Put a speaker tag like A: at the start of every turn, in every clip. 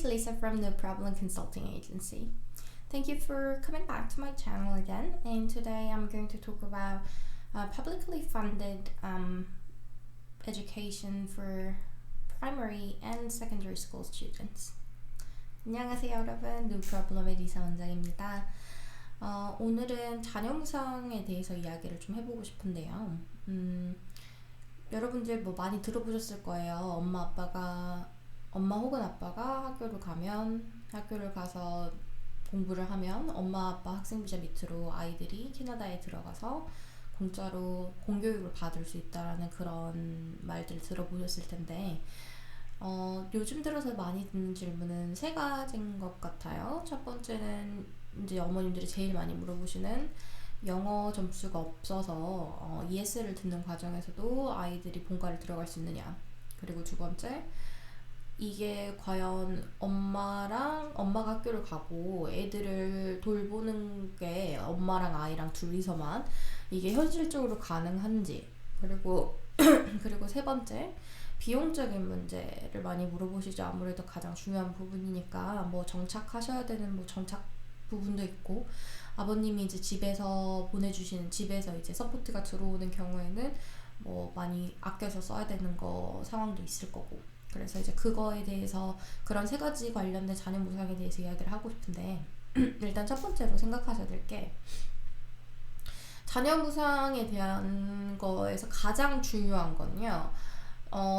A: is Lisa from No Problem Consulting Agency. Thank you for coming back to my channel again, and today I'm going to talk about publicly funded education for primary and secondary school students. 안녕하세요 여러분, No Problem의 리사 원장입니다. 오늘은 자녀무상에 대해서 이야기를 좀 해보고 싶은데요. 여러분들 뭐 많이 들어보셨을 거예요. 엄마 혹은 아빠가 학교를 가서 공부를 하면 엄마 아빠 학생비자 밑으로 아이들이 캐나다에 들어가서 공짜로 공교육을 받을 수 있다라는 그런 말들 들어보셨을 텐데 요즘 들어서 많이 듣는 질문은 세 가지인 것 같아요. 첫 번째는 이제 어머님들이 제일 많이 물어보시는 영어 점수가 없어서 ES를 듣는 과정에서도 아이들이 본과를 들어갈 수 있느냐. 그리고 두 번째, 이게 과연 엄마가 학교를 가고 애들을 돌보는 게 엄마랑 아이랑 둘이서만 이게 현실적으로 가능한지. 그리고 세 번째, 비용적인 문제를 많이 물어보시죠. 아무래도 가장 중요한 부분이니까 뭐 정착하셔야 되는 뭐 정착 부분도 있고, 아버님이 이제 집에서 이제 서포트가 들어오는 경우에는 뭐 많이 아껴서 써야 되는 상황도 있을 거고. 그래서 이제 그거에 대해서 그런 세 가지 관련된 자녀무상에 대해서 이야기를 하고 싶은데 일단 첫 번째로 생각하셔야 될 게, 자녀무상에 대한 거에서 가장 중요한 건요,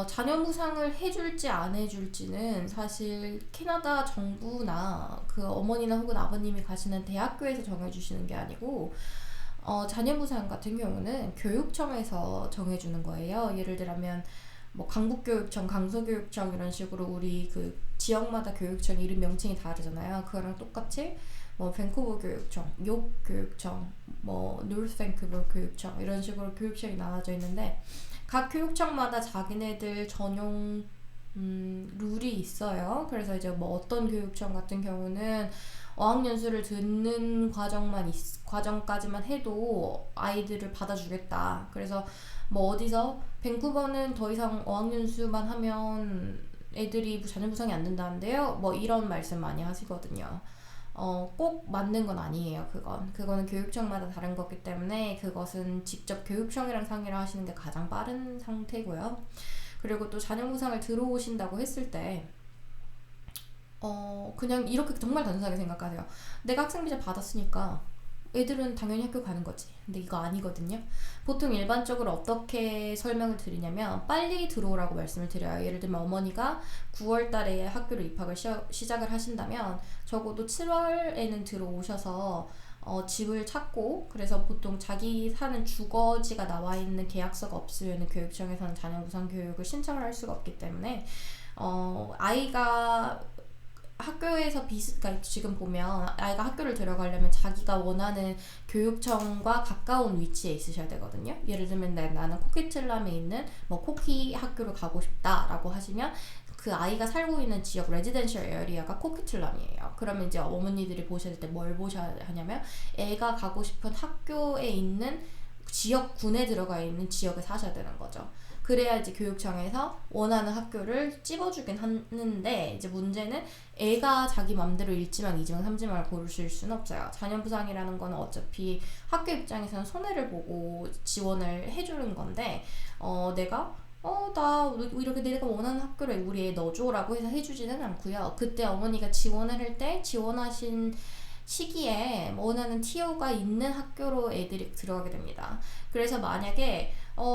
A: 자녀무상을 해줄지 안 해줄지는 사실 캐나다 정부나 그 어머니나 혹은 아버님이 가시는 대학교에서 정해주시는 게 아니고, 자녀무상 같은 경우는 교육청에서 정해주는 거예요. 예를 들면 뭐 강북교육청, 강서교육청 이런 식으로 우리 그 지역마다 교육청 이름 명칭이 다르잖아요. 그거랑 똑같이 뭐 밴쿠버 교육청, 욕 교육청, 뭐 노스 밴쿠버 교육청 이런 식으로 교육청이 나눠져 있는데, 각 교육청마다 자기네들 전용 룰이 있어요. 그래서 이제 뭐 어떤 교육청 같은 경우는 어학연수를 듣는 과정까지만 해도 아이들을 받아주겠다. 그래서 뭐 어디서 밴쿠버는 더 이상 어학연수만 하면 애들이 자녀무상이 안 된다는데요. 뭐 이런 말씀 많이 하시거든요. 꼭 맞는 건 아니에요. 그거는 교육청마다 다른 거기 때문에 그것은 직접 교육청이랑 상의를 하시는 게 가장 빠른 상태고요. 그리고 또 자녀무상을 들어오신다고 했을 때 그냥 이렇게 정말 단순하게 생각하세요. 내가 학생비자 받았으니까 애들은 당연히 학교 가는 거지. 근데 이거 아니거든요. 보통 일반적으로 어떻게 설명을 드리냐면, 빨리 들어오라고 말씀을 드려요. 예를 들면 어머니가 9월 달에 학교를 입학을 시작을 하신다면 적어도 7월에는 들어오셔서 집을 찾고, 그래서 보통 자기 사는 주거지가 나와 있는 계약서가 없으면 교육청에서는 자녀무상 교육을 신청을 할 수가 없기 때문에 아이가 학교에서 그러니까 지금 보면 아이가 학교를 들어가려면 자기가 원하는 교육청과 가까운 위치에 있으셔야 되거든요. 예를 들면 나는 코키틀람에 있는 뭐 코키 학교를 가고 싶다라고 하시면 그 아이가 살고 있는 지역 레지던셜 에리어가 코키틀람이에요. 그러면 이제 어머니들이 보실 때 뭘 보셔야 하냐면, 애가 가고 싶은 학교에 있는 지역군에 들어가 있는 지역에 사셔야 되는 거죠. 그래야 이제 교육청에서 원하는 학교를 찝어주긴 하는데, 이제 문제는 애가 자기 맘대로 1지망, 2지망, 3지망을 고르실 수는 없어요. 자녀부상이라는 거는 어차피 학교 입장에서는 손해를 보고 지원을 해주는 건데, 나 이렇게 내가 원하는 학교를 우리 애 넣어줘라고 해서 해주지는 않고요. 그때 어머니가 지원을 할 때 지원하신 시기에 원하는 티오가 있는 학교로 애들이 들어가게 됩니다. 그래서 만약에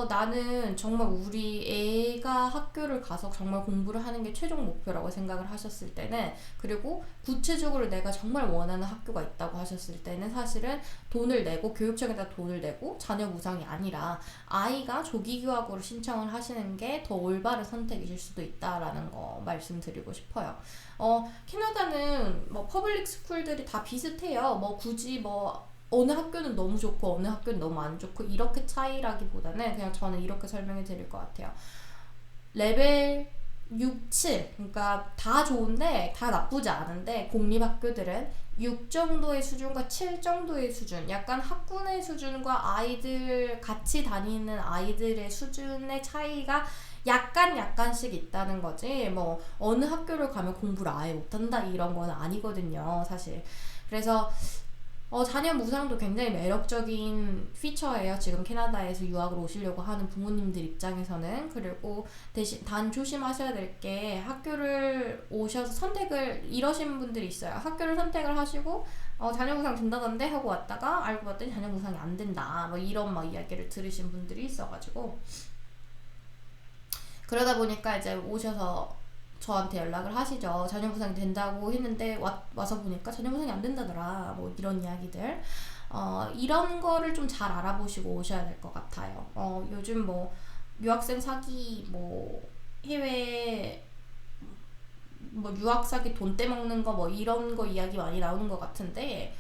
A: 나는 정말 우리 애가 학교를 가서 정말 공부를 하는 게 최종 목표라고 생각을 하셨을 때는, 그리고 구체적으로 내가 정말 원하는 학교가 있다고 하셨을 때는 사실은 돈을 내고, 교육청에다 돈을 내고 자녀 무상이 아니라 아이가 조기 규학으로 신청을 하시는 게 더 올바른 선택이실 수도 있다라는 거 말씀드리고 싶어요. 캐나다는 뭐 퍼블릭 스쿨들이 다 비슷해요. 뭐 굳이 뭐 어느 학교는 너무 좋고 어느 학교는 너무 안 좋고 이렇게 차이라기보다는 그냥 저는 이렇게 설명해 드릴 것 같아요. 레벨 6, 7, 그러니까 다 좋은데 다 나쁘지 않은데, 공립학교들은 6 정도의 수준과 7 정도의 수준, 약간 학군의 수준과 아이들 같이 다니는 아이들의 수준의 차이가 약간씩 있다는 거지 뭐 어느 학교를 가면 공부를 아예 못한다 이런 건 아니거든요 사실. 그래서 자녀 무상도 굉장히 매력적인 피처예요. 지금 캐나다에서 유학을 오시려고 하는 부모님들 입장에서는. 그리고 대신 단 조심하셔야 될 게 학교를 오셔서 선택을 이러신 분들이 있어요. 학교를 선택을 하시고 자녀 무상 된다던데 하고 왔다가 알고 봤더니 자녀 무상이 안 된다. 뭐 이런 막 이야기를 들으신 분들이 있어가지고 그러다 보니까 이제 오셔서 저한테 연락을 하시죠. 자녀 부상이 된다고 했는데 와서 보니까 자녀 부상이 안 된다더라. 뭐 이런 이야기들. 이런 거를 좀 잘 알아보시고 오셔야 될 것 같아요. 요즘 뭐 유학생 사기, 뭐 해외 뭐 유학 사기 돈 떼먹는 거 뭐 이런 거 이야기 많이 나오는 것 같은데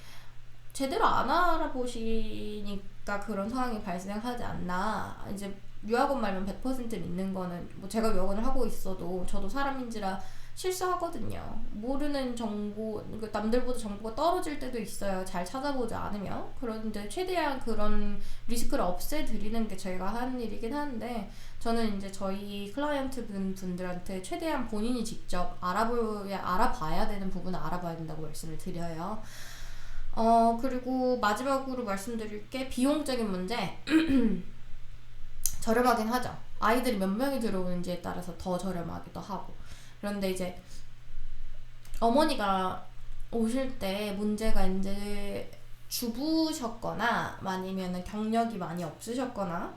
A: 제대로 안 알아보시니까 그런 상황이 발생하지 않나. 이제 유학원 말면 100% 믿는 거는 뭐 제가 유학원을 하고 있어도 저도 사람인지라 실수하거든요. 모르는 정보, 남들보다 정보가 떨어질 때도 있어요. 잘 찾아보지 않으면. 그런데 최대한 그런 리스크를 없애드리는 게 저희가 하는 일이긴 한데 저는 이제 저희 클라이언트 분들한테 최대한 본인이 직접 알아봐야 되는 부분은 알아봐야 된다고 말씀을 드려요. 그리고 마지막으로 말씀드릴 게 비용적인 문제. 저렴하긴 하죠. 아이들이 몇 명이 들어오는지에 따라서 더 저렴하기도 하고. 그런데 이제 어머니가 오실 때 문제가 이제 주부셨거나 아니면은 경력이 많이 없으셨거나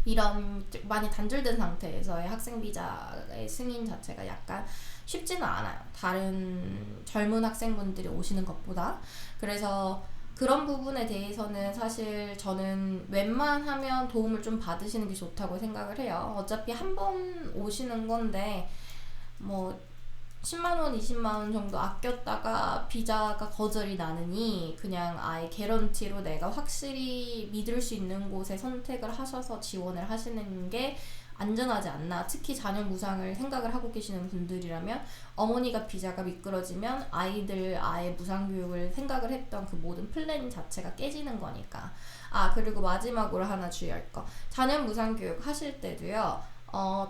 A: 이런 많이 단절된 상태에서의 학생 비자의 승인 자체가 약간 쉽지는 않아요. 다른 젊은 학생분들이 오시는 것보다. 그래서 그런 부분에 대해서는 사실 저는 웬만하면 도움을 좀 받으시는 게 좋다고 생각을 해요. 어차피 한 번 오시는 건데 뭐 10만원, 20만원 정도 아꼈다가 비자가 거절이 나느니 그냥 아예 개런티로 내가 확실히 믿을 수 있는 곳에 선택을 하셔서 지원을 하시는 게 안전하지 않나. 특히 자녀 무상을 생각을 하고 계시는 분들이라면 어머니가 비자가 미끄러지면 아이들 아예 무상교육을 생각을 했던 그 모든 플랜 자체가 깨지는 거니까. 그리고 마지막으로 하나 주의할 거. 자녀 무상교육 하실 때도요.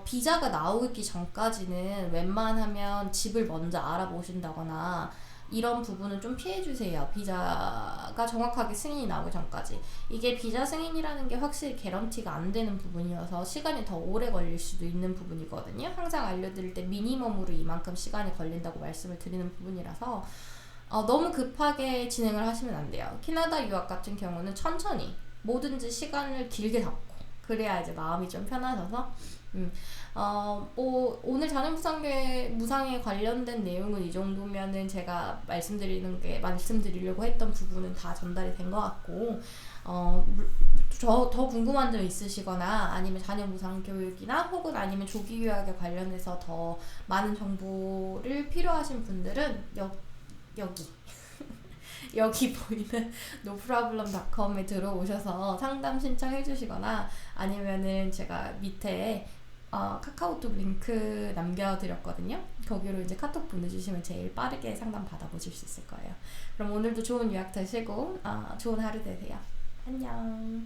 A: 비자가 나오기 전까지는 웬만하면 집을 먼저 알아보신다거나 이런 부분은 좀 피해주세요. 비자가 정확하게 승인이 나오기 전까지. 이게 비자 승인이라는 게 확실히 개런티가 안 되는 부분이어서 시간이 더 오래 걸릴 수도 있는 부분이거든요. 항상 알려드릴 때 미니멈으로 이만큼 시간이 걸린다고 말씀을 드리는 부분이라서 너무 급하게 진행을 하시면 안 돼요. 캐나다 유학 같은 경우는 천천히 뭐든지 시간을 길게 잡고 그래야 이제 마음이 좀 편하셔서 오늘 자녀 무상에 관련된 내용은 이 정도면은 제가 말씀드리려고 했던 부분은 다 전달이 된 것 같고, 더 궁금한 점 있으시거나 아니면 자녀 무상 교육이나 혹은 아니면 조기 유학에 관련해서 더 많은 정보를 필요하신 분들은 여기 여기 보이는 noproblem.com에 들어오셔서 상담 신청해 주시거나 아니면은 제가 밑에 카카오톡 링크 남겨드렸거든요. 거기로 이제 카톡 보내주시면 제일 빠르게 상담 받아보실 수 있을 거예요. 그럼 오늘도 좋은 유학 되시고 좋은 하루 되세요. 안녕.